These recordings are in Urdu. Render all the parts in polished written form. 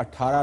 18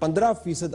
15%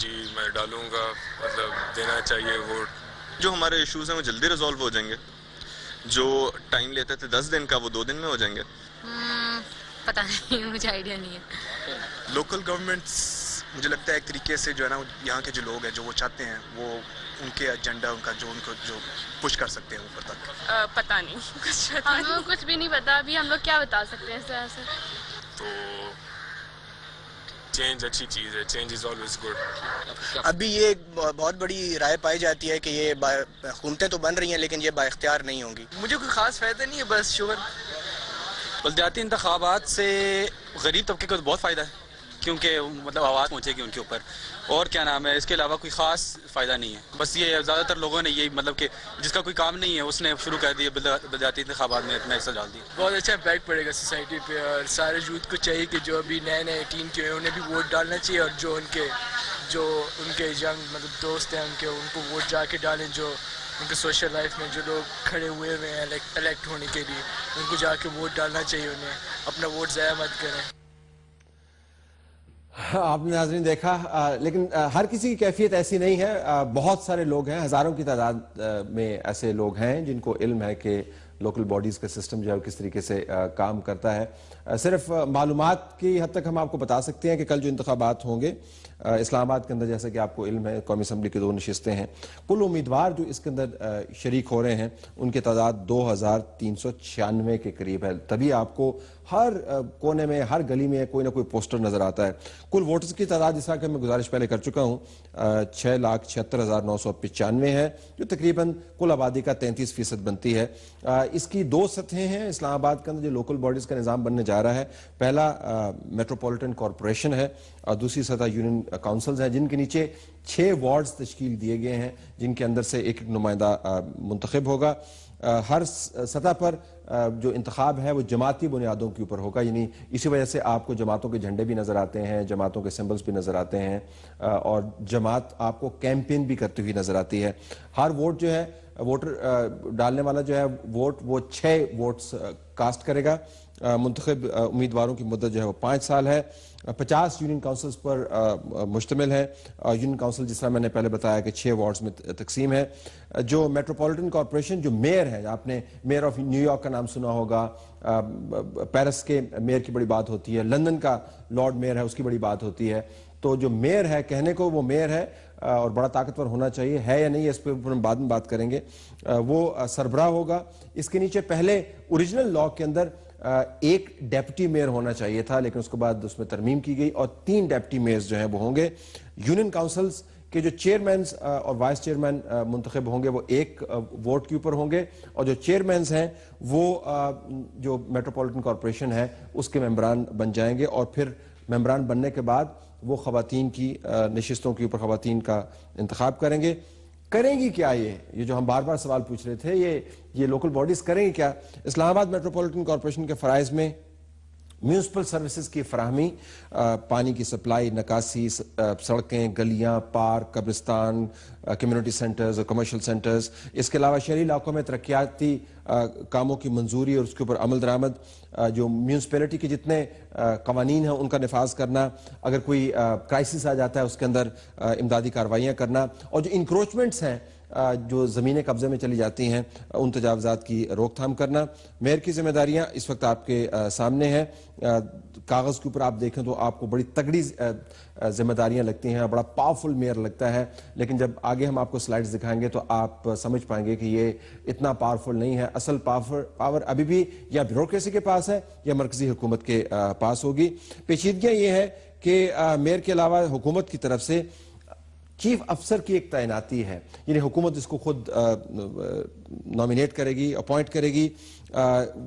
جی میں ڈالوں گا, مطلب دینا چاہیے ووٹ. جو ہمارے ایشوز ہیں وہ جلدی ریزالو ہو جائیں گے, جو ٹائم لیتے تھے 10 دن کا وہ 2 دن میں ہو جائیں گے. پتہ نہیں, مجھے آئیڈیا نہیں ہے. لوکل گورنمنٹس مجھے لگتا ہے ایک طریقے سے جو ہے نا یہاں کے جو لوگ ہیں جو وہ چاہتے ہیں وہ ان کے ایجنڈا ان کا جو ان کو جو پش کر سکتے ہیں اوپر تک. پتہ نہیں, کچھ ہم لوگ کچھ بھی نہیں پتا ابھی, ہم لوگ کیا بتا سکتے ہیں اس طرح سے. تو چینج اچھی چیز ہے, چینج از آلویز گڈ. ابھی یہ بہت بڑی رائے پائی جاتی ہے کہ یہ حکومتیں تو بن رہی ہیں لیکن یہ با اختیار نہیں ہوں گی. مجھے کوئی خاص فائدہ نہیں ہے, بس شوگر. بلدیاتی انتخابات سے غریب طبقے کو بہت فائدہ ہے کیونکہ مطلب آواز پہنچے گی ان کے اوپر, اور کیا نام ہے, اس کے علاوہ کوئی خاص فائدہ نہیں ہے. بس یہ زیادہ تر لوگوں نے یہی مطلب کہ جس کا کوئی کام نہیں ہے اس نے شروع کر دیا بلدیاتی انتخابات میں اپنا حصہ ڈال دیا. بہت اچھا امپیکٹ پڑے گا سوسائٹی پہ, اور سارے یوتھ کو چاہیے کہ جو ابھی نئے 18 کے ہوئے انہیں بھی ووٹ ڈالنا چاہیے, اور جو ان کے ینگ مطلب دوست ہیں ان کو ووٹ جا کے ڈالیں, جو ان کے سوشل لائف میں جو لوگ کھڑے ہوئے ہیں الیکٹ ہونے کے لیے, ان کو جا کے ووٹ ڈالنا چاہیے انہیں. اپنا ووٹ ضائع مت کریں. آپ نے ناظرین دیکھا, لیکن ہر کسی کی کیفیت ایسی نہیں ہے. بہت سارے لوگ ہیں, ہزاروں کی تعداد میں ایسے لوگ ہیں جن کو علم ہے کہ لوکل باڈیز کا سسٹم جو ہے کس طریقے سے کام کرتا ہے. صرف معلومات کی حد تک ہم آپ کو بتا سکتے ہیں کہ کل جو انتخابات ہوں گے اسلام آباد کے اندر, جیسا کہ آپ کو علم ہے قومی اسمبلی کی 2 نشستیں ہیں, کل امیدوار جو اس کے اندر شریک ہو رہے ہیں ان کی تعداد 2396 کے قریب ہے. تبھی آپ کو ہر کونے میں, ہر گلی میں کوئی نہ کوئی پوسٹر نظر آتا ہے. کل ووٹرز کی تعداد, جس طرح کہ میں گزارش پہلے کر چکا ہوں, 6,76,995 ہے, جو تقریباً کل آبادی کا 33% بنتی ہے. اس کی 2 سطحیں ہیں اسلام آباد کے اندر جو لوکل باڈیز کا نظام بننے جا رہا ہے. پہلا میٹروپولیٹن کارپوریشن ہے, اور دوسری سطح یونین کاؤنسلز ہیں, جن کے نیچے 6 وارڈز تشکیل دیے گئے ہیں, جن کے اندر سے ایک نمائندہ منتخب ہوگا. ہر سطح پر جو انتخاب ہے وہ جماعتی بنیادوں کے اوپر ہوگا, یعنی اسی وجہ سے آپ کو جماعتوں کے جھنڈے بھی نظر آتے ہیں, جماعتوں کے سمبلز بھی نظر آتے ہیں, اور جماعت آپ کو کیمپین بھی کرتی ہوئی نظر آتی ہے. ہر ووٹ جو ہے, ووٹر ڈالنے والا جو ہے ووٹ, وہ 6 ووٹس کاسٹ کرے گا. منتخب امیدواروں کی مدت جو ہے وہ 5 سال ہے. 50 یونین کاؤنسلز پر مشتمل ہے. یونین کاؤنسل جس طرح میں نے پہلے بتایا کہ 6 وارڈز میں تقسیم ہے. جو میٹروپولیٹن کارپوریشن, جو میئر ہے, آپ نے میئر آف نیو یارک کا نام سنا ہوگا, پیرس کے میئر کی بڑی بات ہوتی ہے, لندن کا لارڈ میئر ہے اس کی بڑی بات ہوتی ہے. تو جو میئر ہے, کہنے کو وہ میئر ہے اور بڑا طاقتور ہونا چاہیے, ہے یا نہیں اس پہ ہم بعد میں بات کریں گے, وہ سربراہ ہوگا. اس کے نیچے پہلے اوریجنل لا کے اندر ایک ڈیپٹی میئر ہونا چاہیے تھا, لیکن اس کے بعد اس میں ترمیم کی گئی, اور 3 ڈیپٹی میئرز جو ہیں وہ ہوں گے. یونین کاؤنسلز کے جو چیئرمینز اور وائس چیئرمین منتخب ہوں گے وہ 1 ووٹ کے اوپر ہوں گے, اور جو چیئرمینز ہیں وہ جو میٹروپولیٹن کارپوریشن ہے اس کے ممبران بن جائیں گے. اور پھر ممبران بننے کے بعد وہ خواتین کی نشستوں کے اوپر خواتین کا انتخاب کریں گے. کریں گی کیا یہ جو ہم بار بار سوال پوچھ رہے تھے, یہ لوکل باڈیز کریں گی کیا؟ اسلام آباد میٹروپولیٹن کارپوریشن کے فرائض میں میونسپل سروسز کی فراہمی, پانی کی سپلائی, نکاسی, سڑکیں, گلیاں, پارک, قبرستان, کمیونٹی سینٹرز اور کمرشل سینٹرز. اس کے علاوہ شہری علاقوں میں ترقیاتی کاموں کی منظوری اور اس کے اوپر عمل درآمد, جو میونسپلٹی کے جتنے قوانین ہیں ان کا نفاذ کرنا, اگر کوئی کرائسس آ جاتا ہے اس کے اندر امدادی کارروائیاں کرنا, اور جو انکروچمنٹس ہیں جو زمینیں قبضے میں چلی جاتی ہیں ان تجاوزات کی روک تھام کرنا. میئر کی ذمہ داریاں اس وقت آپ کے سامنے ہیں. کاغذ کے اوپر آپ دیکھیں تو آپ کو بڑی تگڑی ذمہ داریاں لگتی ہیں, بڑا پاورفل میئر لگتا ہے, لیکن جب آگے ہم آپ کو سلائیڈز دکھائیں گے تو آپ سمجھ پائیں گے کہ یہ اتنا پاورفل نہیں ہے. اصل پاور ابھی بھی یا بیوروکریسی کے پاس ہے یا مرکزی حکومت کے پاس ہوگی. پیچیدگیاں یہ ہے کہ میئر کے علاوہ حکومت کی طرف سے چیف افسر کی ایک تعیناتی ہے, یعنی حکومت اس کو خود نامینیٹ کرے گی, اپوائنٹ کرے گی.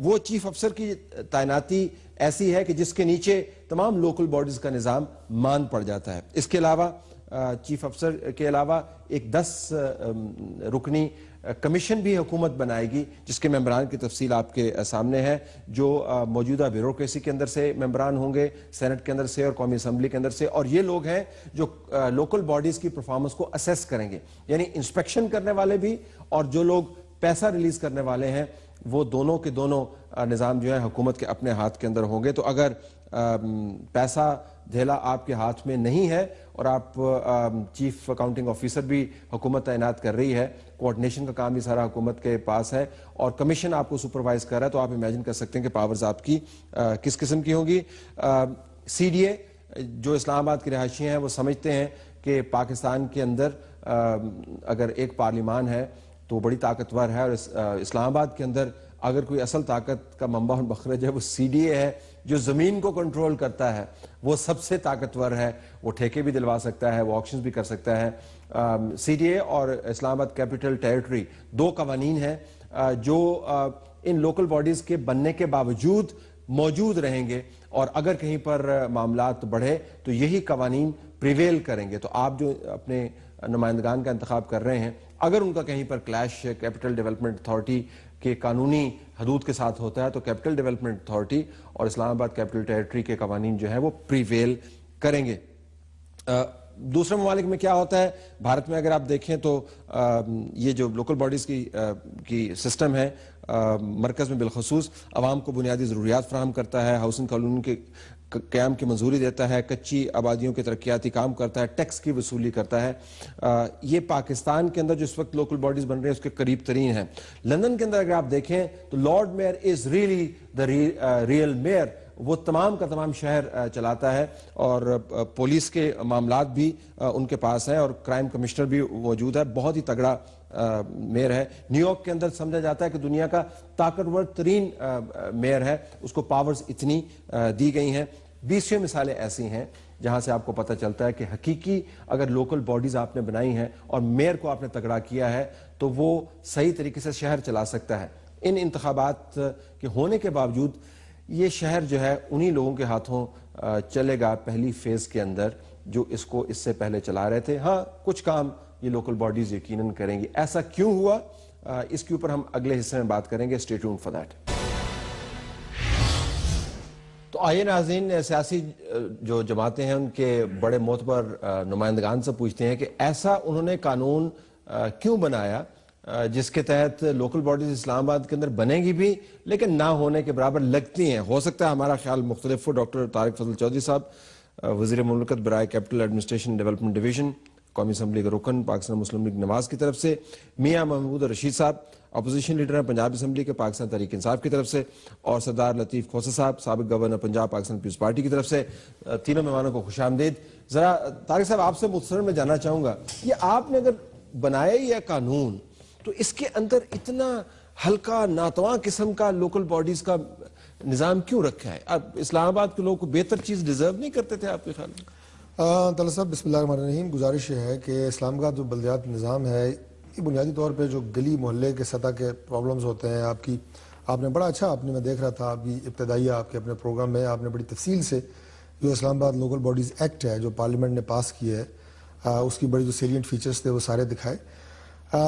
وہ چیف افسر کی تعیناتی ایسی ہے کہ جس کے نیچے تمام لوکل باڈیز کا نظام مان پڑ جاتا ہے. اس کے علاوہ چیف افسر کے علاوہ ایک 10 رکنی کمیشن بھی حکومت بنائے گی, جس کے ممبران کی تفصیل آپ کے سامنے ہے, جو موجودہ بیوروکریسی کے اندر سے ممبران ہوں گے, سینٹ کے اندر سے اور قومی اسمبلی کے اندر سے, اور یہ لوگ ہیں جو لوکل باڈیز کی پرفارمنس کو اسیس کریں گے, یعنی انسپیکشن کرنے والے بھی اور جو لوگ پیسہ ریلیز کرنے والے ہیں وہ دونوں کے دونوں نظام جو ہے حکومت کے اپنے ہاتھ کے اندر ہوں گے. تو اگر پیسہ دھیلا آپ کے ہاتھ میں نہیں ہے اور آپ چیف اکاؤنٹنگ آفیسر بھی حکومت تعینات کر رہی ہے, کوارڈینیشن کا کام بھی سارا حکومت کے پاس ہے, اور کمیشن آپ کو سپروائز کر رہا ہے, تو آپ امیجن کر سکتے ہیں کہ پاورز آپ کی کس قسم کی ہوں گی. سی ڈی اے جو اسلام آباد کے رہائشی ہیں وہ سمجھتے ہیں کہ پاکستان کے اندر اگر ایک پارلیمان ہے تو بڑی طاقتور ہے, اور اسلام آباد کے اندر اگر کوئی اصل طاقت کا منبع اور مخرج ہے وہ سی ڈی اے ہے, جو زمین کو کنٹرول کرتا ہے, وہ سب سے طاقتور ہے, وہ ٹھیکے بھی دلوا سکتا ہے, وہ آکشنز بھی کر سکتا ہے. سی ڈی اے اور اسلام آباد کیپٹل ٹیریٹری دو قوانین ہیں جو ان لوکل باڈیز کے بننے کے باوجود موجود رہیں گے, اور اگر کہیں پر معاملات بڑھے تو یہی قوانین پریویل کریں گے. تو آپ جو اپنے نمائندگان کا انتخاب کر رہے ہیں, اگر ان کا کہیں پر کلیش کیپٹل ڈیولپمنٹ اتھارٹی کے قانونی حدود کے ساتھ ہوتا ہے تو کیپٹل ڈیولپمنٹ اتھارٹی اور اسلام آباد کیپٹل ٹیریٹری کے قوانین جو ہیں وہ پریویل کریں گے. دوسرے ممالک میں کیا ہوتا ہے, بھارت میں اگر آپ دیکھیں تو یہ جو لوکل باڈیز کی سسٹم ہے, مرکز میں بالخصوص عوام کو بنیادی ضروریات فراہم کرتا ہے, ہاؤسنگ کالونی کے قیام کی منظوری دیتا ہے, کچی آبادیوں کے ترقیاتی کام کرتا ہے, ٹیکس کی وصولی کرتا ہے. یہ پاکستان کے اندر جو اس وقت لوکل باڈیز بن رہے ہیں اس کے قریب ترین ہیں. لندن کے اندر اگر آپ دیکھیں تو lord mayor is really the real mayor, وہ تمام کا تمام شہر چلاتا ہے, اور پولیس کے معاملات بھی ان کے پاس ہیں, اور کرائم کمشنر بھی موجود ہے, بہت ہی تگڑا میئر ہے. نیو یارک کے اندر سمجھا جاتا ہے کہ دنیا کا طاقتور ترین میئر ہے, اس کو پاورز اتنی دی گئی ہیں. 20 مثالیں ایسی ہیں جہاں سے آپ کو پتہ چلتا ہے کہ حقیقی اگر لوکل باڈیز آپ نے بنائی ہیں اور میئر کو آپ نے تگڑا کیا ہے تو وہ صحیح طریقے سے شہر چلا سکتا ہے. ان انتخابات کے ہونے کے باوجود یہ شہر جو ہے انہی لوگوں کے ہاتھوں چلے گا پہلی فیز کے اندر جو اس کو اس سے پہلے چلا رہے تھے. ہاں کچھ کام یہ لوکل باڈیز یقیناً کریں گی. ایسا کیوں ہوا, اس کے اوپر ہم اگلے حصے میں بات کریں گے. Stay tuned for that. تو آئیے ناظرین, سیاسی جو جماعتیں ہیں ان کے بڑے معتبر نمائندگان سے پوچھتے ہیں کہ ایسا انہوں نے قانون کیوں بنایا جس کے تحت لوکل باڈیز اسلام آباد کے اندر بنے گی بھی لیکن نہ ہونے کے برابر لگتی ہیں. ہو سکتا ہے ہمارا خیال مختلف ہو. ڈاکٹر طارق فضل چودھری صاحب, وزیر مملکت برائے کیپٹل ایڈمنسٹریشن ڈیولپمنٹ ڈویژن, قومی اسمبلی کے رکن پاکستان مسلم لیگ نواز کی طرف سے, میاں محمود رشید صاحب اپوزیشن لیڈر ہیں پنجاب اسمبلی کے پاکستان تحریک انصاف کی طرف سے, اور سردار لطیف کھوسہ صاحب سابق گورنر پنجاب پاکستان پیپلز پارٹی کی طرف سے. تینوں مہمانوں کو خوش آمدید. ذرا طارق صاحب آپ سے مختصر میں جاننا چاہوں گا, یہ آپ نے اگر بنایا یہ قانون تو اس کے اندر اتنا ہلکا ناتواں قسم کا لوکل باڈیز کا نظام کیوں رکھا ہے؟ اب اسلام آباد کے لوگ کو بہتر چیز ڈیزرو نہیں کرتے تھے آپ کے خیال میں؟ طلعت صاحب بسم اللہ الرحمن الرحیم. گزارش یہ ہے کہ اسلام آباد جو بلدیات نظام ہے یہ بنیادی طور پہ جو گلی محلے کے سطح کے پرابلمز ہوتے ہیں, آپ نے بڑا اچھا, میں دیکھ رہا تھا آپ کی ابتدائیہ آپ کے اپنے پروگرام میں آپ نے بڑی تفصیل سے جو اسلام آباد لوکل باڈیز ایکٹ ہے جو پارلیمنٹ نے پاس کی ہے اس کی بڑی جو سیلینٹ فیچرز تھے وہ سارے دکھائے.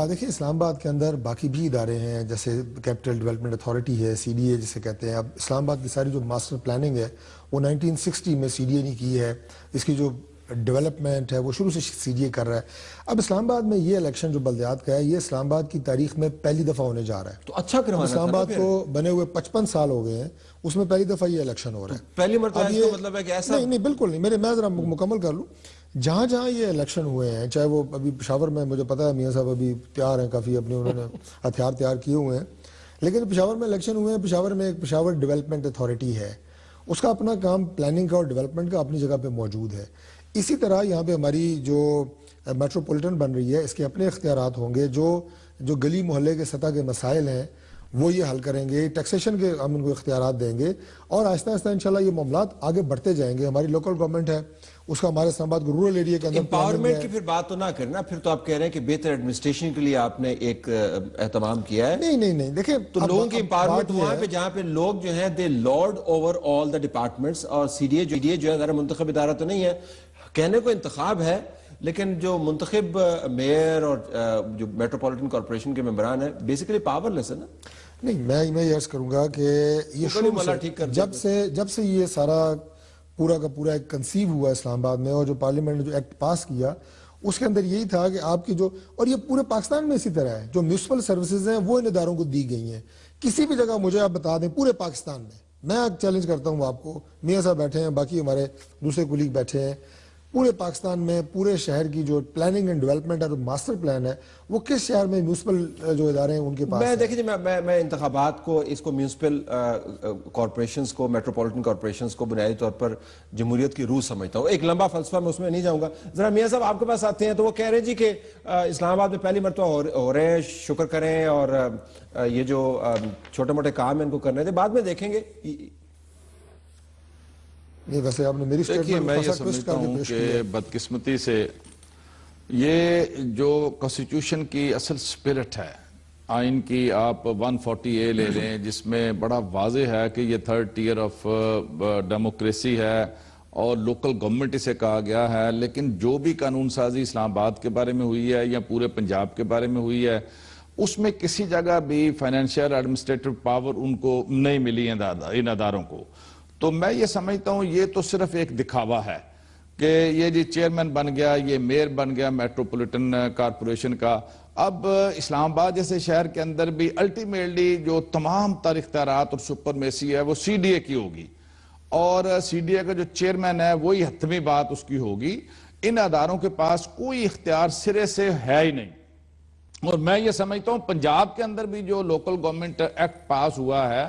دیکھیے اسلام آباد کے اندر باقی بھی ادارے ہیں جیسے کیپٹل ڈیولپمنٹ اتھارٹی ہے, سی ڈی اے جسے کہتے ہیں. اب اسلام آباد کی ساری جو ماسٹر پلاننگ ہے وہ 1960 میں سی ڈی اے نے کی ہے, اس کی جو ڈیولپمنٹ ہے وہ شروع سے سی ڈی اے کر رہا ہے. اب اسلام آباد میں یہ الیکشن جو بلدیات کا ہے یہ اسلام آباد کی تاریخ میں پہلی دفعہ ہونے جا رہا ہے. تو اچھا کروانا اسلام آباد کو بنے ہوئے 55 سال ہو گئے ہیں, اس میں پہلی دفعہ یہ الیکشن ہو رہا ہے. پہلی مرتبہ اس کا مطلب ہے کہ ایسا نہیں بالکل نہیں, میں ذرا مکمل کر لوں. جہاں جہاں یہ الیکشن ہوئے ہیں, چاہے وہ ابھی پشاور میں, مجھے پتا ہے میاں صاحب ابھی تیار ہیں کافی, اپنے انہوں نے ہتھیار تیار کیے ہوئے ہیں, لیکن پشاور میں الیکشن ہوئے ہیں. پشاور میں ایک پشاور ڈیولپمنٹ اتھارٹی ہے, اس کا اپنا کام پلاننگ کا اور ڈیولپمنٹ کا اپنی جگہ پہ موجود ہے. اسی طرح یہاں پہ ہماری جو میٹروپولیٹن بن رہی ہے اس کے اپنے اختیارات ہوں گے, جو گلی محلے کے سطح کے مسائل ہیں وہ یہ حل کریں گے, ٹیکسیشن کے ہم ان کو اختیارات دیں گے, اور آہستہ آہستہ انشاءاللہ یہ معاملات آگے بڑھتے جائیں گے. ہماری لوکل گورنمنٹ ہے اس کا ہمارے اسلام آباد رورل ایریا کے اندر امپاورمنٹ کی پھر بات تو نہ کرنا, پھر تو آپ کہہ رہے ہیں کہ بہتر ایڈمنسٹریشن کے لیے آپ نے ایک اہتمام کیا ہے. نہیں دیکھیں تو لوگوں کی امپاورمنٹ وہاں پہ جہاں پہ لوگ جو ہیں they lord over all the departments, اور سی ڈی اے جو ہے ذرا منتخب ادارہ تو نہیں ہے, کہنے کو انتخاب ہے لیکن جو منتخب میئر اور جو میٹروپولیٹن کارپوریشن کے ممبران ہیں بیسیکلی پاور لیس ہے نا. نہیں میں یہ عرض کروں گا کہ یہ جب سے یہ سارا پورا کا پورا ایک کنسیو ہوا اسلام آباد میں, اور جو پارلیمنٹ نے جو ایکٹ پاس کیا اس کے اندر یہی تھا کہ آپ کی جو, اور یہ پورے پاکستان میں اسی طرح ہے, جو میونسپل سروسز ہیں وہ ان اداروں کو دی گئی ہیں کسی بھی جگہ مجھے آپ بتا دیں پورے پاکستان میں چیلنج کرتا ہوں آپ کو، میاں صاحب بیٹھے ہیں، باقی ہمارے دوسرے کولیگ بیٹھے ہیں، پورے پاکستان میں پورے شہر کی جو پلاننگ اینڈ ڈیولپمنٹ اور ماسٹر پلان ہے وہ کس شہر میں میونسپل جو ادارے ہیں ان کے پاس میں ہے؟ دیکھیں جی میں انتخابات کو، اس کو میونسپل کارپوریشنز کو، میٹروپولیٹن کارپوریشنز کو بنیادی طور پر جمہوریت کی روح سمجھتا ہوں. ایک لمبا فلسفہ میں اس میں نہیں جاؤں گا. ذرا میاں صاحب آپ کے پاس آتے ہیں تو وہ کہہ رہے ہیں جی کہ اسلام آباد میں پہلی مرتبہ ہو رہے ہیں، شکر کریں، اور یہ جو چھوٹے موٹے کام ہیں ان کو کرنے دیں، بعد میں دیکھیں گے. نہیں ویسے آپ نے میری دیکھیے میں یہ سمجھتا ہوں کہ بدقسمتی سے یہ جو کانسٹیٹیوشن کی اصل سپرٹ ہے آئین کی، آپ 140A لے لیں جس میں بڑا واضح ہے کہ یہ تھرڈ ٹیئر آف ڈیموکریسی ہے اور لوکل گورنمنٹ اسے کہا گیا ہے، لیکن جو بھی قانون سازی اسلام آباد کے بارے میں ہوئی ہے یا پورے پنجاب کے بارے میں ہوئی ہے اس میں کسی جگہ بھی فائنینشیل ایڈمنسٹریٹو پاور ان کو نہیں ملی ان اداروں کو. تو میں یہ سمجھتا ہوں یہ تو صرف ایک دکھاوا ہے کہ یہ جی چیئرمین بن گیا، یہ میئر بن گیا میٹروپولیٹن کارپوریشن کا. اب اسلام آباد جیسے شہر کے اندر بھی الٹیمیٹلی جو تمام تر اختیارات اور سپرمیسی ہے وہ سی ڈی اے کی ہوگی، اور سی ڈی اے کا جو چیئرمین ہے وہی حتمی بات اس کی ہوگی. ان اداروں کے پاس کوئی اختیار سرے سے ہے ہی نہیں. اور میں یہ سمجھتا ہوں پنجاب کے اندر بھی جو لوکل گورنمنٹ ایکٹ پاس ہوا ہے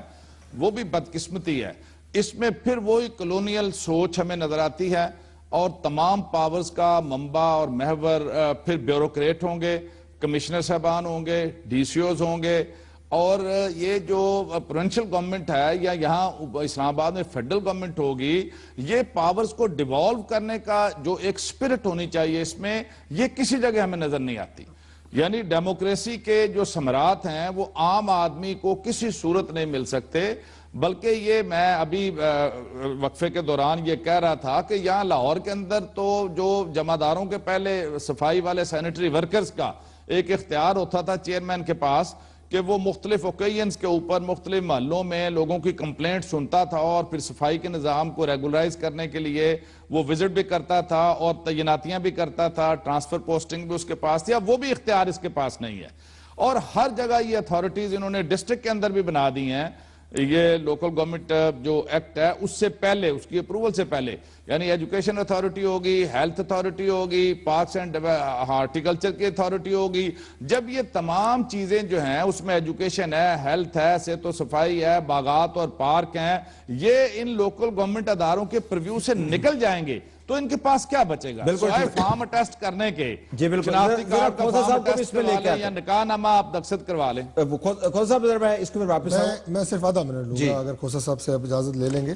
وہ بھی بدقسمتی ہے. اس میں پھر وہی کلونیل سوچ ہمیں نظر آتی ہے، اور تمام پاورز کا منبع اور محور پھر بیوروکریٹ ہوں گے، کمشنر صاحبان ہوں گے، ڈی سی اوز ہوں گے، اور یہ جو پروونشل گورنمنٹ ہے یا یہاں اسلام آباد میں فیڈرل گورنمنٹ ہوگی، یہ پاورز کو ڈیوالو کرنے کا جو ایک سپرٹ ہونی چاہیے اس میں، یہ کسی جگہ ہمیں نظر نہیں آتی. یعنی ڈیموکریسی کے جو ثمرات ہیں وہ عام آدمی کو کسی صورت نہیں مل سکتے. بلکہ یہ میں ابھی وقفے کے دوران یہ کہہ رہا تھا کہ یہاں لاہور کے اندر تو جو جمعداروں کے پہلے صفائی والے سینیٹری ورکرز کا ایک اختیار ہوتا تھا چیئرمین کے پاس کہ وہ مختلف اوکیزنز کے اوپر مختلف محلوں میں لوگوں کی کمپلینٹ سنتا تھا اور پھر صفائی کے نظام کو ریگولرائز کرنے کے لیے وہ وزٹ بھی کرتا تھا اور تعیناتیاں بھی کرتا تھا، ٹرانسفر پوسٹنگ بھی اس کے پاس تھی. اب وہ بھی اختیار اس کے پاس نہیں ہے، اور ہر جگہ یہ اتھارٹیز انہوں نے ڈسٹرکٹ کے اندر بھی بنا دی ہیں. یہ لوکل گورنمنٹ جو ایکٹ ہے اس سے پہلے، اس کی اپروول سے پہلے، یعنی ایجوکیشن اتھارٹی ہوگی، ہیلتھ اتھارٹی ہوگی، پارکس اینڈ ہارٹیکلچر کی اتھارٹی ہوگی. جب یہ تمام چیزیں جو ہیں اس میں ایجوکیشن ہے، ہیلتھ ہے، صحت و صفائی ہے، باغات اور پارک ہیں، یہ ان لوکل گورنمنٹ اداروں کے پرویو سے نکل جائیں گے تو ان کے پاس کیا بچے گا؟ سوائے فارم ٹیسٹ کرنے کے، شناختی کارڈ کا فارم ٹیسٹ کروا لیں یا نکاح نامہ آپ دستخط کروا لیں. کھوسا صاحب ذرا میں اس کو واپس آؤں. میں صرف آدھا منٹ لوں گا اگر کھوسا صاحب سے آپ اجازت لے لیں گے.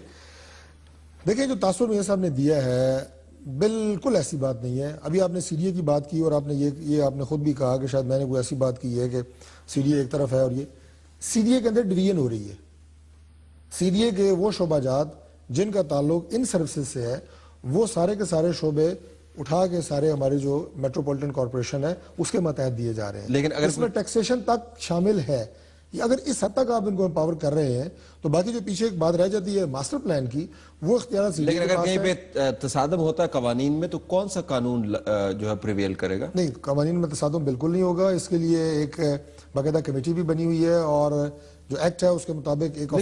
دیکھیں جو تاثر میاں صاحب نے دیا ہے بالکل ایسی بات نہیں ہے. ابھی آپ نے سی ڈی اے کی بات کی اور آپ نے یہ آپ نے خود بھی کہا کہ شاید میں نے کوئی ایسی بات کی ہے کہ سی ڈی اے ایک طرف ہے، اور یہ سی ڈی اے کے اندر ڈویژن ہو رہی ہے. سی ڈی اے کے وہ شعبہ جات جن کا تعلق ان سروسز سے ہے وہ سارے کے سارے شعبے اٹھا کے سارے ہمارے جو میٹروپولیٹن کارپوریشن ہے اس کے ماتحت دیے جا رہے ہیں. لیکن اگر اس میں ٹیکسیشن تک شامل ہے، اگر اس حد تک آپ ان کو امپاور کر رہے ہیں تو باقی جو پیچھے ایک بات رہ جاتی ہے ماسٹر پلان کی، وہ اختیارات. لیکن اگر کہیں پہ تصادم ہوتا ہے قوانین میں تو کون سا قانون جو ہے پریویل کرے گا؟ نہیں، قوانین میں تصادم بالکل نہیں ہوگا. اس کے لیے ایک باقاعدہ کمیٹی بھی بنی ہوئی ہے اور جو ایکٹ ہے اس کے مطابق ایک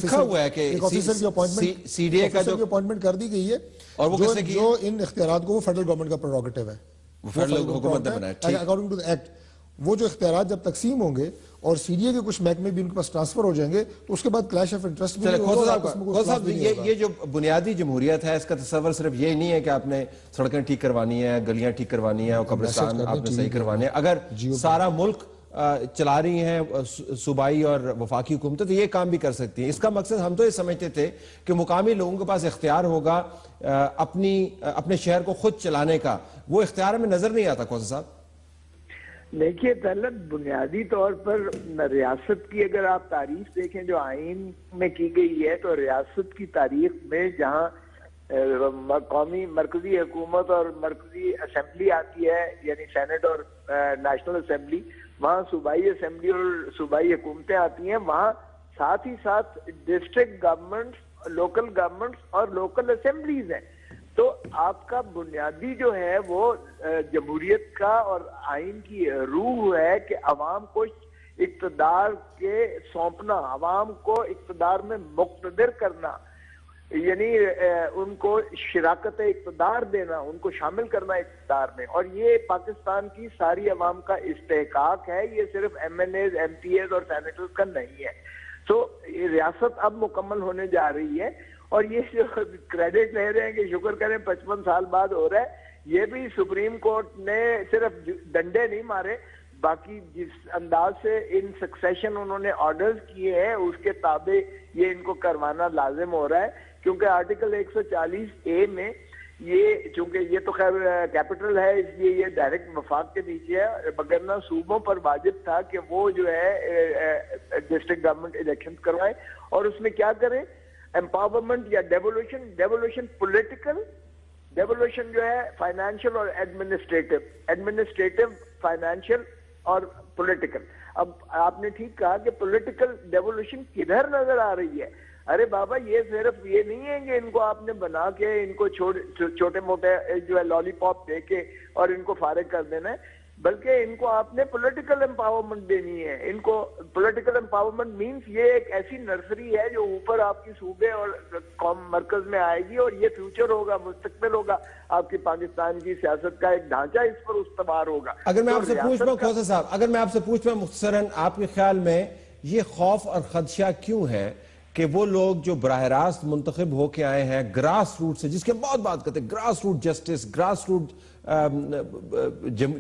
آفیسر کی اپوائنٹمنٹ کر دی گئی ہے، اور وہ جو ان اختیارات کو وہ فیڈرل گورنمنٹ کا پریروگیٹو ہے. اکارڈنگ ٹو دی ایکٹ وہ جو اختیارات جب تقسیم ہوں گے اور سی ڈی اے کے کچھ محکمے بھی ان کے پاس ٹرانسفر ہو جائیں گے تو اس کے بعد کلیش آف انٹرسٹ بھی ہوگا. یہ جو بنیادی جمہوریت ہے اس کا تصور صرف یہ نہیں ہے کہ آپ نے سڑکیں ٹھیک کروانی ہے، گلیاں ٹھیک کوانی ہے اور قبرستان آپ نے صحیح کروانے ہیں. اگر سارا ملک چلا رہی ہیں صوبائی اور وفاقی حکومتیں تو یہ کام بھی کر سکتی ہیں. اس کا مقصد ہم تو یہ سمجھتے تھے کہ مقامی لوگوں کے پاس اختیار ہوگا اپنے شہر کو خود چلانے کا. وہ اختیار میں نظر نہیں آتا. کھوسا صاحب دیکھیے طلعت، بنیادی طور پر ریاست کی اگر آپ تاریخ دیکھیں جو آئین میں کی گئی ہے تو ریاست کی تاریخ میں جہاں قومی مرکزی حکومت اور مرکزی اسمبلی آتی ہے یعنی سینٹ اور نیشنل اسمبلی، وہاں صوبائی اسمبلی اور صوبائی حکومتیں آتی ہیں، وہاں ساتھ ہی ساتھ ڈسٹرکٹ گورنمنٹس، لوکل گورنمنٹس اور لوکل اسمبلیز ہیں. تو آپ کا بنیادی جو ہے وہ جمہوریت کا اور آئین کی روح ہے کہ عوام کو اقتدار کے سونپنا، عوام کو اقتدار میں مقتدر کرنا، یعنی ان کو شراکت اقتدار دینا، ان کو شامل کرنا اقتدار میں. اور یہ پاکستان کی ساری عوام کا استحقاق ہے، یہ صرف MNAs, MPAs اور سینیٹرز کا نہیں ہے. تو ریاست اب مکمل ہونے جا رہی ہے، اور یہ جو کریڈٹ لے رہے ہیں کہ شکر کریں 55 سال بعد ہو رہا ہے، یہ بھی سپریم کورٹ نے صرف ڈنڈے نہیں مارے، باقی جس انداز سے ان سکسیشن انہوں نے آرڈرز کیے ہیں اس کے تابع یہ ان کو کروانا لازم ہو رہا ہے. کیونکہ آرٹیکل 140A میں یہ، چونکہ یہ تو خیر کیپٹل ہے اس لیے یہ ڈائریکٹ وفاق کے نیچے ہے، مگر صوبوں پر واجب تھا کہ وہ جو ہے ڈسٹرکٹ گورنمنٹ الیکشن کروائے. اور اس میں کیا کریں، امپاورمنٹ یا ڈیولوشن پولیٹیکل، ڈیولوشن جو ہے فائنینشیل اور ایڈمنسٹریٹو، فائنینشیل اور پولیٹیکل. اب آپ نے ٹھیک کہا کہ پولیٹیکل ڈیولوشن کدھر نظر آ رہی ہے. ارے بابا یہ صرف یہ نہیں ہے کہ ان کو آپ نے بنا کے ان کو چھوٹے موٹے جو ہے لالی پاپ دے کے اور ان کو فارغ کر دینا ہے، بلکہ ان کو آپ نے پولیٹیکل امپاورمنٹ دینی ہے. ان کو پولیٹیکل امپاورمنٹ مینس یہ ایک ایسی نرسری ہے جو اوپر آپ کی صوبے اور قوم مرکز میں آئے گی، اور یہ فیوچر ہوگا، مستقبل ہوگا آپ کی پاکستان کی سیاست کا ایک ڈھانچہ اس پر استوار ہوگا. اگر میں آپ سے پوچھوں کھوسا صاحب، اگر میں آپ سے پوچھوں مختصراً، آپ کے خیال میں یہ خوف اور خدشہ کیوں ہے کہ وہ لوگ جو براہ راست منتخب ہو کے آئے ہیں گراس روٹ سے، جس کے بہت بات کرتے ہیں، grass root justice, grass root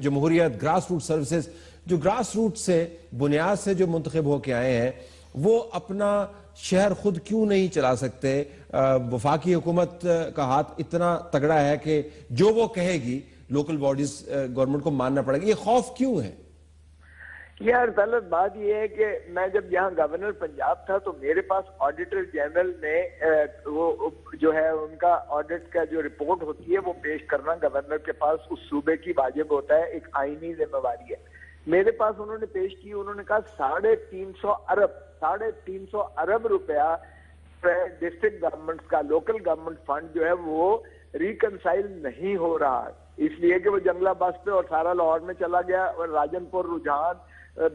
جمہوریت، گراس روٹ سروسز، جو گراس روٹ سے بنیاد سے جو منتخب ہو کے آئے ہیں، وہ اپنا شہر خود کیوں نہیں چلا سکتے؟ وفاقی حکومت کا ہاتھ اتنا تگڑا ہے کہ جو وہ کہے گی لوکل باڈیز گورنمنٹ کو ماننا پڑے گا. یہ خوف کیوں ہے؟ یار غلط بات یہ ہے کہ میں جب یہاں گورنر پنجاب تھا تو میرے پاس آڈیٹر جنرل نے وہ جو ہے ان کا آڈٹ کا جو رپورٹ ہوتی ہے وہ پیش کرنا گورنر کے پاس اس صوبے کی واجب ہوتا ہے، ایک آئینی ذمہ داری ہے. میرے پاس انہوں نے پیش کی، انہوں نے کہا 350 ارب روپیہ ڈسٹرکٹ گورنمنٹ کا لوکل گورنمنٹ فنڈ جو ہے وہ ریکنسائل نہیں ہو رہا، اس لیے کہ وہ جنگلہ بس پہ اور سارا لاہور میں چلا گیا، اور راجن پور، رجحان،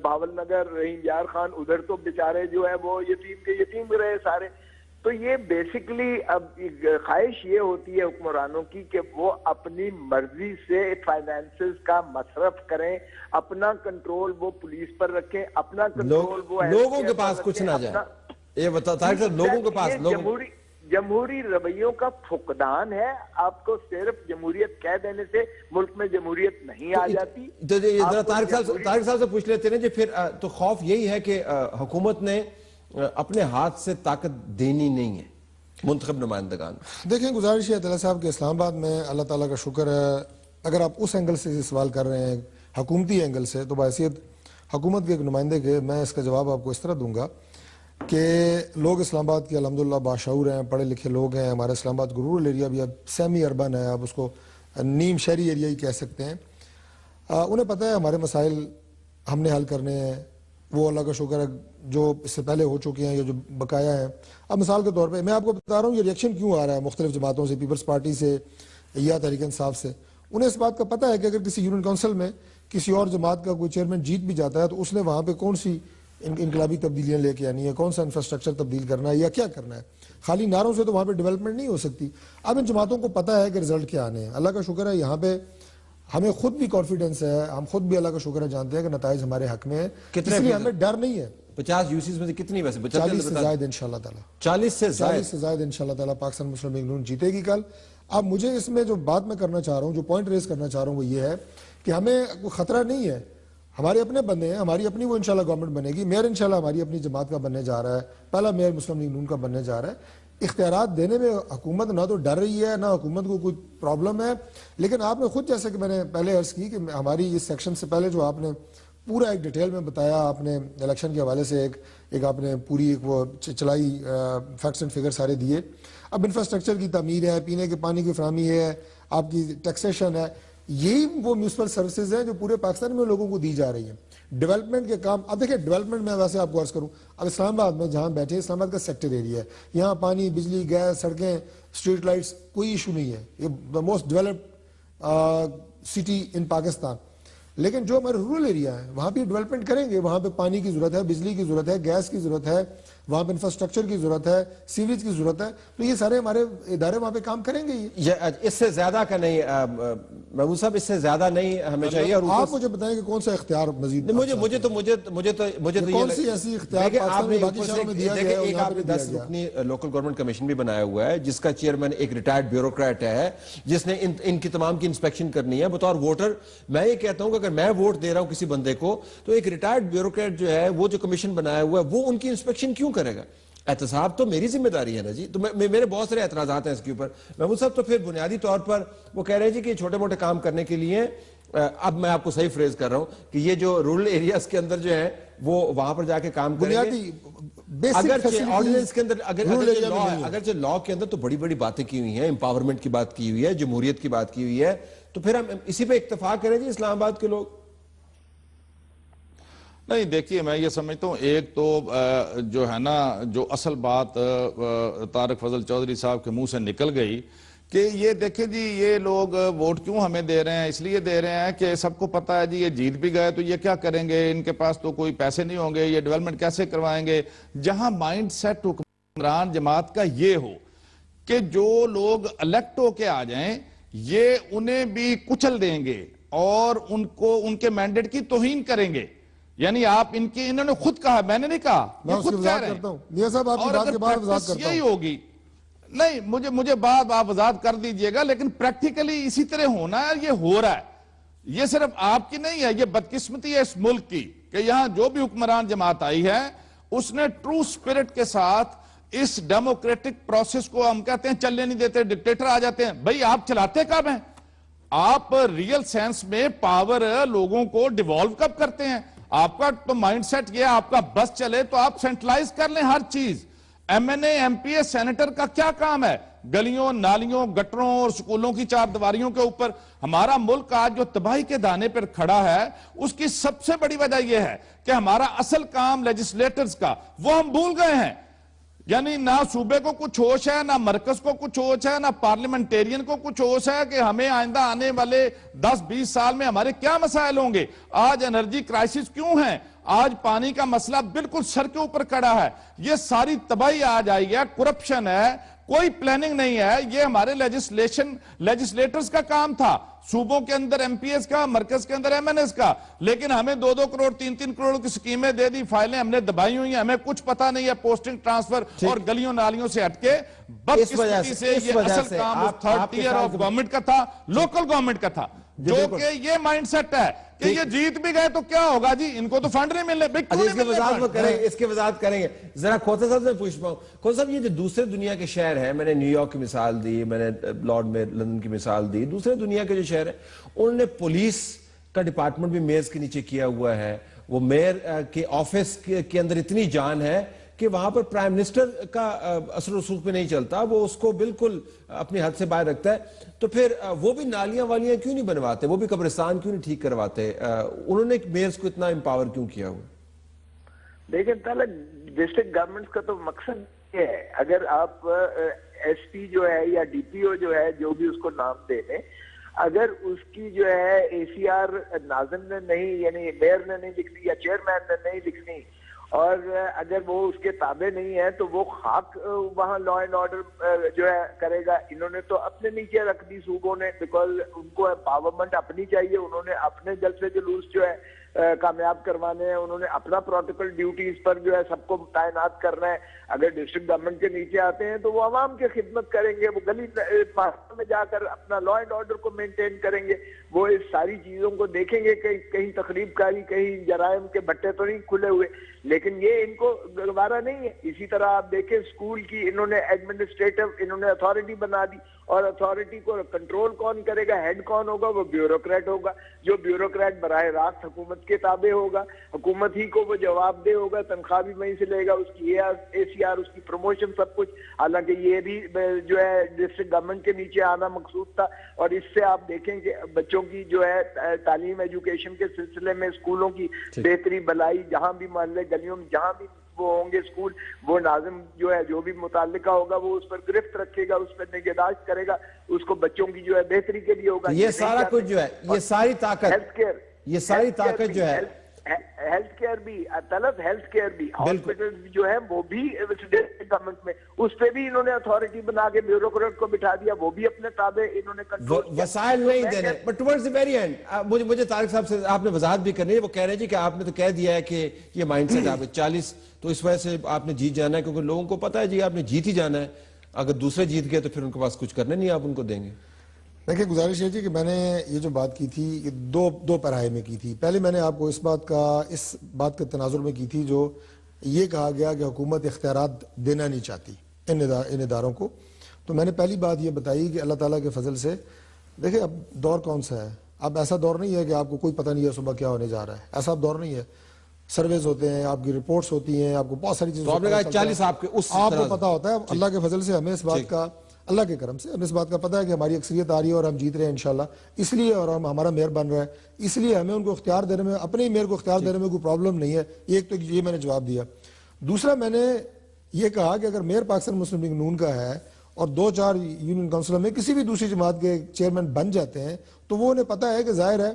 باول نگر، رحیم یار خان، ادھر تو بیچارے جو ہے وہ یتیم رہے سارے. تو یہ بیسیکلی اب خواہش یہ ہوتی ہے حکمرانوں کی کہ وہ اپنی مرضی سے فائنینسز کا مصرف کریں، اپنا کنٹرول وہ پولیس پر رکھیں، اپنا کنٹرول وہ لوگوں کے پاس کچھ نہ جائے. یہ بتاتا ہے کہ لوگوں کے پاس جمہوری رویوں کا فقدان ہے. آپ کو صرف جمہوریت کہہ دینے سے ملک میں جمہوریت نہیں آ جاتی. طارق صاحب سے پوچھ لیتے ہیں جی، پھر تو خوف یہی ہے کہ حکومت نے اپنے ہاتھ سے طاقت دینی نہیں ہے منتخب نمائندگان. دیکھیں گزارش ہے عطیہ صاحب کہ اسلام آباد میں اللہ تعالیٰ کا شکر ہے، اگر آپ اس اینگل سے سوال کر رہے ہیں حکومتی اینگل سے، تو بحیثیت حکومت کے ایک نمائندے کے میں اس کا جواب آپ کو اس طرح دوں گا کہ لوگ اسلام آباد کے الحمدللہ باشعور ہیں، پڑھے لکھے لوگ ہیں. ہمارا اسلام آباد رورل ایریا بھی اب سیمی اربن ہے، آپ اس کو نیم شہری ایریا ہی کہہ سکتے ہیں. انہیں پتہ ہے ہمارے مسائل ہم نے حل کرنے ہیں، وہ اللہ کا شکر ہے جو اس سے پہلے ہو چکے ہیں یا جو بقایا ہیں. اب مثال کے طور پہ میں آپ کو بتا رہا ہوں یہ ریئیکشن کیوں آ رہا ہے مختلف جماعتوں سے، پیپلز پارٹی سے یا تحریک انصاف سے. انہیں اس بات کا پتہ ہے کہ اگر کسی یونین کونسل میں کسی اور جماعت کا کوئی چیئرمین جیت بھی جاتا ہے تو اس نے وہاں پہ کون سی انقلابی تبدیلیاں لے کے آنی ہے، کون سا انفراسٹرکچر تبدیل کرنا ہے یا کیا کرنا ہے. خالی نعروں سے تو وہاں پہ ڈیولپمنٹ نہیں ہو سکتی. اب ان جماعتوں کو پتہ ہے کہ رزلٹ کیا آنے ہیں. اللہ کا شکر ہے یہاں پہ ہمیں خود بھی کانفیڈنس ہے، ہم خود بھی اللہ کا شکر ہے جانتے ہیں کہ نتائج ہمارے حق میں ہیں، اس لیے ہمیں ڈر نہیں ہے. 50 یوسیز میں سے کتنی ویسے 40 سے زائد انشاءاللہ تعالی 40 سے زائد انشاءاللہ تعالی پاکستان مسلم لیگ نون جیتے گی کل. اب مجھے اس میں جو بات میں کرنا چاہ رہا ہوں، جو پوائنٹ ریز کرنا چاہ رہا ہوں وہ یہ ہے کہ ہمیں کوئی خطرہ نہیں ہے. ہمارے اپنے بندے ہیں، ہماری اپنی وہ انشاءاللہ گورنمنٹ بنے گی. میئر انشاءاللہ ہماری اپنی جماعت کا بننے جا رہا ہے، پہلا میئر مسلم لیگ نون کا بننے جا رہا ہے. اختیارات دینے میں حکومت نہ تو ڈر رہی ہے، نہ حکومت کو کوئی پرابلم ہے. لیکن آپ نے خود جیسے کہ میں نے پہلے عرض کی کہ ہماری اس سیکشن سے پہلے جو آپ نے پورا ایک ڈیٹیل میں بتایا، آپ نے الیکشن کے حوالے سے ایک آپ نے پوری ایک وہ چلائی فیکٹس اینڈ فگر سارے دیے. اب انفراسٹرکچر کی تعمیر ہے، پینے کے پانی کی فراہمی ہے، آپ کی ٹیکسیشن ہے، یہی وہ میونسپل سروسز ہیں جو پورے پاکستان میں لوگوں کو دی جا رہی ہیں. ڈیولپمنٹ کے کام اب دیکھیں، ڈیولپمنٹ میں ویسے آپ کو عرض کروں، اب اسلام آباد میں جہاں بیٹھے اسلام آباد کا سیکٹر ایریا ہے، یہاں پانی، بجلی، گیس، سڑکیں، اسٹریٹ لائٹس کوئی ایشو نہیں ہے. یہ the most developed city in Pakistan. لیکن جو ہمارے رورل ایریا ہیں وہاں بھی ڈیولپمنٹ کریں گے, وہاں پہ پانی کی ضرورت ہے, بجلی کی ضرورت ہے, گیس کی ضرورت ہے, وہاں پہ انفراسٹرکچر کی ضرورت ہے, سیوریج کی ضرورت ہے, تو یہ سارے ہمارے ادارے وہاں پہ کام کریں گے. اس سے زیادہ کا نہیں محمود صاحب, اس سے زیادہ نہیں ہمیں چاہیے. اور آپ مجھے بتائیں کہ کون سا اختیار مزید مجھے تو کون سی ایسی اختیار آپ نے باقی شہروں میں دیا گیا ہے, ایک آپ نے 10 رکنی لوکل گورنمنٹ کمیشن بھی بنایا ہوا ہے جس کا چیئرمین ایک ریٹائرڈ بیوروکریٹ ہے جس نے ان کی تمام کی انسپیکشن کرنی ہے. بطور ووٹر میں یہ کہتا ہوں کہ اگر میں ووٹ دے رہا ہوں کسی بندے کو تو ایک ریٹائرڈ بیوروکریٹ جو ہے وہ جو کمیشن بنایا ہوا ہے وہ ان کی انسپیکشن کیوں کرے گا؟ احتساب تو میری ذمہ داری ہے نا جی. تو میرے بہت سارے اعتراضات ہیں اس کے اوپر محمود صاحب. تو پھر بنیادی طور پر وہ کہہ رہے ہیں جی کہ چھوٹے موٹے کام کرنے کے لیے, اب میں آپ کو صحیح فریز کر رہا ہوں کہ یہ جو رورل ایریاز کے اندر جو ہے وہ وہاں پر جا کے کام کریں گے. اگرچہ آرڈیننس کے اندر اگرچہ لاء کے اندر تو بڑی بڑی باتیں کی ہوئی ہیں, امپاورمنٹ کی بات کی ہوئی ہے, جمہوریت کی بات کی ہوئی ہے, تو پھر ہم اسی پہ اتفاق کریں جی اسلام آباد کے لوگ. نہیں دیکھیے میں یہ سمجھتا ہوں ایک تو جو ہے نا جو اصل بات طارق فضل چودھری صاحب کے منہ سے نکل گئی کہ یہ دیکھیں جی یہ لوگ ووٹ کیوں ہمیں دے رہے ہیں, اس لیے دے رہے ہیں کہ سب کو پتا ہے جی یہ جیت بھی گئے تو یہ کیا کریں گے, ان کے پاس تو کوئی پیسے نہیں ہوں گے, یہ ڈیولپمنٹ کیسے کروائیں گے. جہاں مائنڈ سیٹ حکمران جماعت کا یہ ہو کہ جو لوگ الیکٹ ہو کے آ جائیں یہ انہیں بھی کچل دیں گے اور ان کے مینڈیٹ کی توہین کریں گے. یعنی آپ انہوں نے خود کہا, میں نے نہیں کہا, میں اس کی وضاحت کرتا ہوں. میاں صاحب آپ کی بات کے بعد وضاحت کرتا ہوں. یہی ہوگی نہیں, مجھے بات آپ وضاحت کر دیجئے گا, لیکن پریکٹیکلی اسی طرح ہونا ہے. یہ ہو رہا ہے, یہ صرف آپ کی نہیں ہے, یہ بدقسمتی ہے اس ملک کی کہ یہاں جو بھی حکمران جماعت آئی ہے اس نے ٹرو سپرٹ کے ساتھ اس ڈیموکریٹک پروسیس کو ہم کہتے ہیں چلنے نہیں دیتے, ڈکٹیٹر آ جاتے ہیں. بھئی آپ چلاتے کب ہیں؟ آپ ریل سینس میں پاور لوگوں کو ڈیوالو کب کرتے ہیں؟ آپ کا تو مائنڈ سیٹ یہ آپ کا بس چلے تو آپ سینٹرلائز کر لیں ہر چیز. MNA MPA senator کا کیا کام ہے؟ گلیوں نالیوں گٹروں اور سکولوں کی چار دیواریوں کے اوپر. ہمارا ملک آج جو تباہی کے دانے پر کھڑا ہے اس کی سب سے بڑی وجہ یہ ہے کہ ہمارا اصل کام لیجسلیٹرز کا وہ ہم بھول گئے ہیں. یعنی نہ صوبے کو کچھ ہوش ہے, نہ مرکز کو کچھ ہوش ہے, نہ پارلیمنٹیرین کو کچھ ہوش ہے کہ ہمیں آئندہ آنے والے 10-20 سال میں ہمارے کیا مسائل ہوں گے. آج انرجی کرائسس کیوں ہیں, آج پانی کا مسئلہ بالکل سر کے اوپر کھڑا ہے. یہ ساری تباہی آج آئی ہے, کرپشن ہے, کوئی پلاننگ نہیں ہے. یہ ہمارے لیجسلیٹرز کا کام تھا, صوبوں کے اندر ایم پی ایس کا, مرکز کے اندر ایم این ایس کا. لیکن ہمیں 2-2 کروڑ 3-3 کروڑ کی سکیمیں دے دی, فائلیں ہم نے دبائی ہوئی ہیں, ہمیں کچھ پتا نہیں ہے پوسٹنگ ٹرانسفر اور گلیوں نالیوں سے ہٹ کے. بدقسمتی سے یہ اصل کام اس تھرڈ ٹیئر آف گورنمنٹ کا تھا, لوکل گورنمنٹ کا تھا, جو کہ یہ مائنڈ سیٹ ہے کہ یہ جیت بھی گئے تو کیا ہوگا جی, ان کو تو فنڈ نہیں ملنے. اس کے وضاحت کریں گے. ذرا کھوسا صاحب سے پوچھ پاؤں, کھوسا صاحب یہ جو دوسرے دنیا کے شہر ہیں, میں نے نیو یارک کی مثال دی, میں نے لارڈ میں لندن کی مثال دی, دوسرے دنیا کے جو شہر ہیں انہوں نے پولیس کا ڈپارٹمنٹ بھی میئرز کے نیچے کیا ہوا ہے. وہ میئر کے آفس کے اندر اتنی جان ہے کہ وہاں پر پرائم منسٹر کا اثر و رسوخ پہ نہیں چلتا, وہ اس کو بالکل اپنی حد سے باہر رکھتا ہے. تو پھر وہ بھی نالیاں والیاں کیوں نہیں بنواتے, وہ بھی قبرستان کیوں نہیں ٹھیک کرواتے, انہوں نے میئرز کو اتنا امپاور کیوں کیا ہوا؟ دیکھیں تعالیٰ ڈسٹرکٹ گورنمنٹ کا تو مقصد یہ ہے, اگر آپ ایس پی جو ہے یا ڈی پی او جو ہے جو بھی اس کو نام دے لیں, اگر اس کی جو ہے اے سی آر ناظم نے نہیں, یعنی میئر نے نہیں لکھنی یا چیئرمین نے نہیں لکھنی, اور اگر وہ اس کے تابع نہیں ہے تو وہ خاک وہاں لا اینڈ آرڈر جو ہے کرے گا. انہوں نے تو اپنے نیچے رکھ دی صوبوں نے, بیکاز ان کو امپاورمنٹ اپنی چاہیے, انہوں نے اپنے جلسے جلوس جو ہے کامیاب کروانے ہیں, انہوں نے اپنا پروٹوکول ڈیوٹیز پر جو ہے سب کو تعینات کرنا ہے. اگر ڈسٹرکٹ گورنمنٹ کے نیچے آتے ہیں تو وہ عوام کی خدمت کریں گے, وہ گلی پاسوں میں جا کر اپنا لا اینڈ آرڈر کو مینٹین کریں گے, وہ اس ساری چیزوں کو دیکھیں گے کہ کہیں تخریب کاری, کہیں جرائم کے بٹے تو نہیں کھلے ہوئے. لیکن یہ ان کو گوارا نہیں ہے. اسی طرح آپ دیکھیں اسکول کی انہوں نے ایڈمنسٹریٹو انہوں نے اتھارٹی بنا دی, اور اتھارٹی کو کنٹرول کون کرے گا, ہیڈ کون ہوگا, وہ بیوروکریٹ ہوگا, جو بیوروکریٹ براہ راست حکومت کے تابع ہوگا, حکومت ہی کو وہ جواب دہ ہوگا, تنخواہ بھی وہیں سے لے گا, اس کی اے سی آر, اس کی پروموشن, سب کچھ. حالانکہ یہ بھی جو ہے ڈسٹرکٹ گورنمنٹ کے نیچے آنا مقصود تھا. اور اس سے آپ دیکھیں کہ بچوں کی جو ہے تعلیم ایجوکیشن کے سلسلے میں اسکولوں کی بہتری بلائی, جہاں بھی محلے گلیوں میں جہاں بھی وہ ہوں گے اسکول, وہ ناظم جو ہے جو بھی متعلقہ ہوگا وہ اس پر گرفت رکھے گا, اس پر نگہداشت کرے گا, اس کو بچوں کی جو ہے بہتری کے لیے ہوگا. یہ سارا کچھ جو ہے, یہ ساری طاقت یہ ساری طاقت جو ہے ہیلتھ کیئر بھی طلب، ہیلتھ کیئر بھی، ہاسپٹل جو ہے وہ بھی گورنمنٹ میں، اس پہ بھی انہوں نے اتھارٹی بنا کے بیوروکریٹ کو بٹھا دیا، وہ بھی اپنے تابع انہوں نے کنٹرول کیا. وسائل نہیں دینے. But towards the very and مجھے طارق صاحب سے آپ نے وضاحت بھی کرنی ہے. وہ کہہ رہے ہیں کہ آپ نے تو کہہ دیا ہے کہ یہ مائنڈ سیٹ آپ 40 تو اس وجہ سے آپ نے جیت جانا ہے، کیونکہ لوگوں کو پتا ہے جی آپ نے جیت ہی جانا ہے، اگر دوسرے جیت گئے تو پھر ان کے پاس کچھ کرنے نہیں آپ ان کو دیں گے. دیکھیں گزارش ہے جی کہ میں نے یہ جو بات کی تھی یہ دو پیراہے میں کی تھی. پہلے میں نے آپ کو اس بات کے تناظر میں کی تھی جو یہ کہا گیا کہ حکومت اختیارات دینا نہیں چاہتی ان اداروں کو. تو میں نے پہلی بات یہ بتائی کہ اللہ تعالیٰ کے فضل سے دیکھیں اب دور کون سا ہے. اب ایسا دور نہیں ہے کہ آپ کو کوئی پتہ نہیں ہے صبح کیا ہونے جا رہا ہے، ایسا دور نہیں ہے. سرویز ہوتے ہیں، آپ کی رپورٹس ہوتی ہیں، آپ کو بہت ساری چیزیں آپ کو پتہ ہوتا ہے. اللہ کے فضل سے ہمیں اس بات کا، اللہ کے کرم سے ہمیں اس بات کا پتہ ہے کہ ہماری اکثریت آ رہی ہے اور ہم جیت رہے ہیں انشاءاللہ. اس لیے اور ہمارا میئر بن رہا ہے، اس لیے ہمیں ان کو اختیار دینے میں، اپنے میئر کو اختیار دینے میں کوئی پرابلم نہیں ہے. ایک تو یہ میں نے جواب دیا. دوسرا میں نے یہ کہا کہ اگر میئر پاکستان مسلم لیگ نون کا ہے اور 2-4 یونین کونسلوں میں کسی بھی دوسری جماعت کے چیئرمین بن جاتے ہیں تو وہ انہیں پتہ ہے کہ ظاہر ہے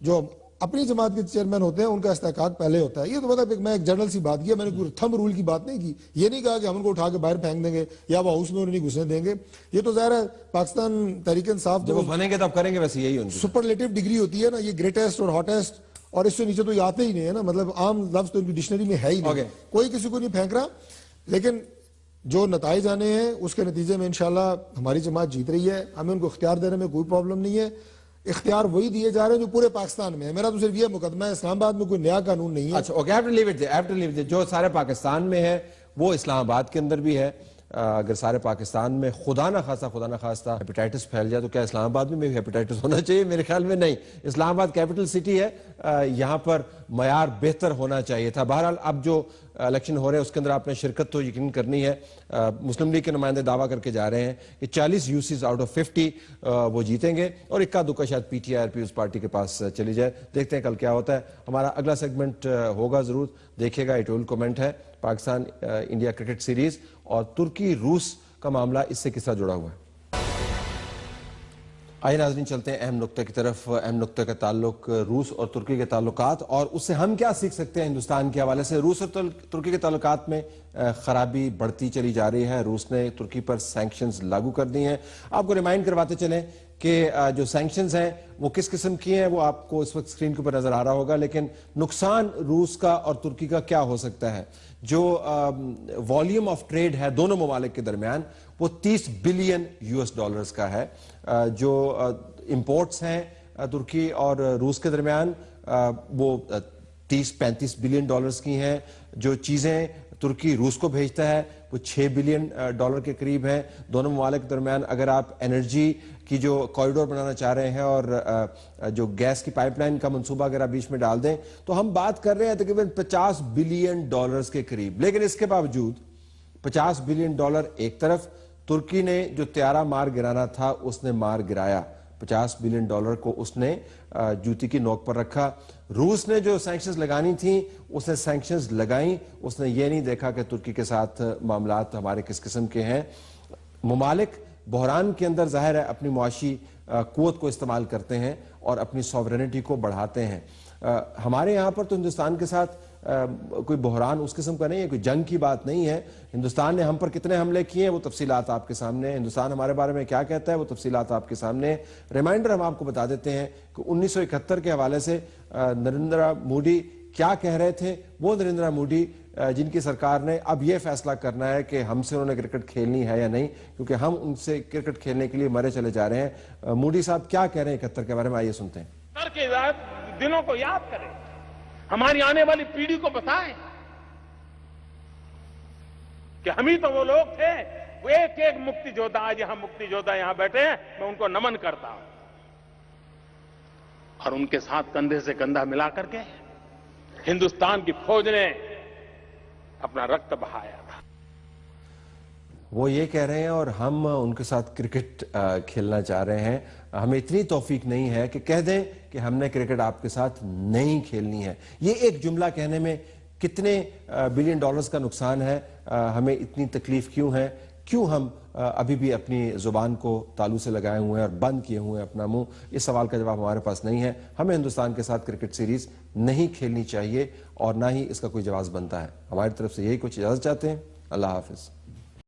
جو اپنی جماعت کے چیئرمین ہوتے ہیں ان کا استحقاق پہلے ہوتا ہے. یہ تو مطلب میں ایک جنرل سی بات کیا، میں نے کوئی تھم رول کی بات نہیں کی. یہ نہیں کہا کہ ہم ان کو اٹھا کے باہر پھینک دیں گے یا وہ ہاؤس میں انہیں نہیں گھسنے دیں گے. یہ تو ظاہر ہے پاکستان تحریک انصاف جب وہ بنیں گے تب کریں گے، ویسے یہی ہوگی. سپرلیٹو ڈگری ہوتی ہے نا، یہ گریٹسٹ اور ہاٹسٹ، اور اس سے نیچے تو یہ آتے ہی نہیں ہے نا. مطلب عام لفظ تو ان کی ڈکشنری میں ہے ہی نہیں. کوئی کسی کو نہیں پھینک رہا، لیکن جو نتائج آنے ہیں اس کے نتیجے میں انشاءاللہ ہماری جماعت جیت رہی ہے. ہمیں ان کو اختیار دینے میں کوئی پرابلم نہیں ہے. اختیار وہی دیے جا رہے ہیں جو پورے پاکستان میں ہے. میرا تو صرف یہ مقدمہ ہے، اسلام آباد میں کوئی نیا قانون نہیں ہے. اچھا okay, have to leave it. جو سارے پاکستان میں ہے وہ اسلام آباد کے اندر بھی ہے. اگر سارے پاکستان میں خدا نہ خواستہ ہیپیٹائٹس پھیل جائے تو کیا اسلام آباد میں بھی ہیپیٹائٹس ہونا چاہیے؟ میرے خیال میں نہیں. اسلام آباد کیپٹل سٹی ہے، یہاں پر معیار بہتر ہونا چاہیے تھا. بہرحال اب جو الیکشن ہو رہے ہیں اس کے اندر آپ نے شرکت تو یقین کرنی ہے. مسلم لیگ کے نمائندے دعویٰ کر کے جا رہے ہیں کہ 40 یوسیز آؤٹ آف 50 وہ جیتیں گے، اور اکا دکا شاید پی ٹی آئی اور پیپلز پارٹی کے پاس چلی جائے. دیکھتے ہیں کل کیا ہوتا ہے. ہمارا اگلا سیگمنٹ ہوگا، ضرور دیکھیے گا. ایٹول کومنٹ ہے پاکستان انڈیا کرکٹ سیریز اور ترکی روس کا معاملہ اس سے کس طرح جڑا ہوا ہے. آئیے ناظرین چلتے ہیں اہم نقطہ کی طرف. اہم نقطہ کا تعلق روس اور ترکی کے تعلقات اور اس سے ہم کیا سیکھ سکتے ہیں ہندوستان کے حوالے سے. روس اور ترکی کے تعلقات میں خرابی بڑھتی چلی جا رہی ہے. روس نے ترکی پر سینکشنز لاگو کر دی ہیں. آپ کو ریمائنڈ کرواتے چلیں کہ جو سینکشنز ہیں وہ کس قسم کی ہیں، وہ آپ کو اس وقت سکرین کے اوپر نظر آ رہا ہوگا. لیکن نقصان روس کا اور ترکی کا کیا ہو سکتا ہے؟ جو والیوم آف ٹریڈ ہے دونوں ممالک کے درمیان وہ $30 بلین کا ہے. جو امپورٹس ہیں ترکی اور روس کے درمیان وہ 30-35 بلین ڈالرز کی ہیں. جو چیزیں ترکی روس کو بھیجتا ہے وہ $6 بلین کے قریب ہیں. دونوں ممالک کے درمیان اگر آپ انرجی کی جو کوریڈور بنانا چاہ رہے ہیں اور جو گیس کی پائپ لائن کا منصوبہ اگر آپ بیچ میں ڈال دیں تو ہم بات کر رہے ہیں تقریباً $50 بلین کے قریب. لیکن اس کے باوجود $50 بلین ایک طرف، ترکی نے جو طیارہ مار گرانا تھا اس نے مار گرایا. $50 بلین کو اس نے جوتی کی نوک پر رکھا. روس نے جو سینکشنز لگانی تھیں اس نے سینکشنز لگائیں. اس نے یہ نہیں دیکھا کہ ترکی کے ساتھ معاملات ہمارے کس قسم کے ہیں. ممالک بحران کے اندر ظاہر ہے اپنی معاشی قوت کو استعمال کرتے ہیں اور اپنی سوورنٹی کو بڑھاتے ہیں. ہمارے یہاں پر تو ہندوستان کے ساتھ کوئی بحران اس قسم کا نہیں ہے، کوئی جنگ کی بات نہیں ہے. ہندوستان نے ہم پر کتنے حملے کیے ہیں وہ تفصیلات آپ کے سامنے ہیں. ہندوستان ہمارے بارے میں کیا کہتا ہے وہ تفصیلات آپ کے سامنے ہیں. ریمائنڈر ہم آپ کو بتا دیتے ہیں کہ 1971 کے حوالے سے نریندرا مودی کیا کہہ رہے تھے. وہ نریندرا مودی جن کی سرکار نے اب یہ فیصلہ کرنا ہے کہ ہم سے انہوں نے کرکٹ کھیلنی ہے یا نہیں، کیونکہ ہم ان سے کرکٹ کھیلنے کے لیے مرے چلے جا رہے ہیں. مودی صاحب کیا کہہ رہے ہیں 71 کے بارے میں، آئیے سنتے ہیں. کے دنوں کو یاد کریں، ہماری آنے والی پیڑھی کو بتائیں کہ ہم ہی تو وہ لوگ تھے. وہ ایک ایک مکتی جودھا، آج یہاں مکتی جودھا یہاں بیٹھے ہیں، میں ان کو نمن کرتا ہوں. اور ان کے ساتھ کندھے سے کندھا ملا کر کے ہندوستان کی فوج نے اپنا رکت بہایا تھا. وہ یہ کہہ رہے ہیں اور ہم ان کے ساتھ کرکٹ کھیلنا چاہ رہے ہیں. ہمیں اتنی توفیق نہیں ہے کہ کہہ دیں کہ ہم نے کرکٹ آپ کے ساتھ نہیں کھیلنی ہے. یہ ایک جملہ کہنے میں کتنے بلین ڈالرز کا نقصان ہے، ہمیں اتنی تکلیف کیوں ہے، کیوں ہم ابھی بھی اپنی زبان کو تالو سے لگائے ہوئے ہیں اور بند کیے ہوئے ہیں اپنا منہ. اس سوال کا جواب ہمارے پاس نہیں ہے. ہمیں ہندوستان کے ساتھ کرکٹ سیریز نہیں کھیلنی چاہیے اور نہ ہی اس کا کوئی جواز بنتا ہے. ہماری طرف سے یہی کچھ اجازت چاہتے ہیں. اللہ حافظ.